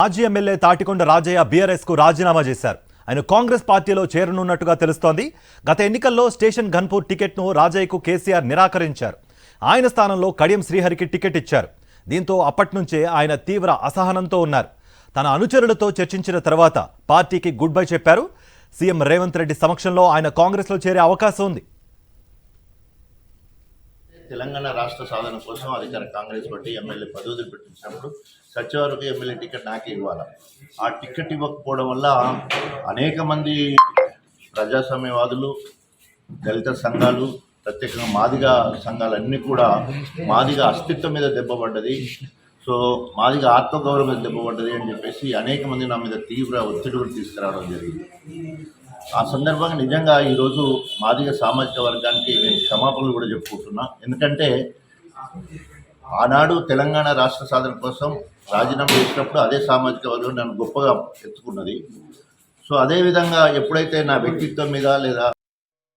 మాజీ MLA Tatikonda Rajaiah BRS కు రాజీనామా చేశారు. ఆయన కాంగ్రెస్ పార్టీలో చేరనున్నట్టుగా తెలుస్తోంది. గత ఎన్నికల్లో స్టేషన్ ఘన్పూర్ టికెట్ను రాజయ్యకు కేసీఆర్ నిరాకరించారు. ఆయన స్థానంలో కడియం శ్రీహరికి టికెట్ ఇచ్చారు. దీంతో అప్పటి నుంచే ఆయన తీవ్ర అసహనంతో ఉన్నారు. తన అనుచరులతో చర్చించిన తర్వాత పార్టీకి గుడ్ బై చెప్పారు. సీఎం రేవంత్ రెడ్డి సమక్షంలో ఆయన కాంగ్రెస్లో చేరే అవకాశం ఉంది. తెలంగాణ రాష్ట్ర సాధన కోసం అధికార కాంగ్రెస్ పార్టీ ఎమ్మెల్యే పదవులు పెట్టించినప్పుడు సచివాలయ ఎమ్మెల్యే టికెట్ నాకే ఇవ్వాలి. ఆ టికెట్ ఇవ్వకపోవడం వల్ల అనేక మంది ప్రజాస్వామ్యవాదులు, దళిత సంఘాలు, ప్రత్యేకంగా మాదిగ సంఘాలన్నీ కూడా మాదిగ అస్తిత్వం మీద దెబ్బపడ్డది. సో మాదిగ ఆత్మగౌరవం మీద దెబ్బపడ్డది అని చెప్పేసి అనేక మంది నా మీద తీవ్ర ఒత్తిడి తీసుకురావడం జరిగింది. ఆ సందర్భంగా నిజంగా ఈరోజు మాదిగ సామాజిక వర్గానికి నేను క్షమాపణలు కూడా చెప్పుకుంటున్నా. ఎందుకంటే ఆనాడు తెలంగాణ రాష్ట్ర సాధన కోసం రాజీనామా చేసినప్పుడు అదే సామాజిక వర్గం నన్ను గొప్పగా ఎత్తుకున్నది. సో అదేవిధంగా ఎప్పుడైతే నా వ్యక్తిత్వం మీద లేదా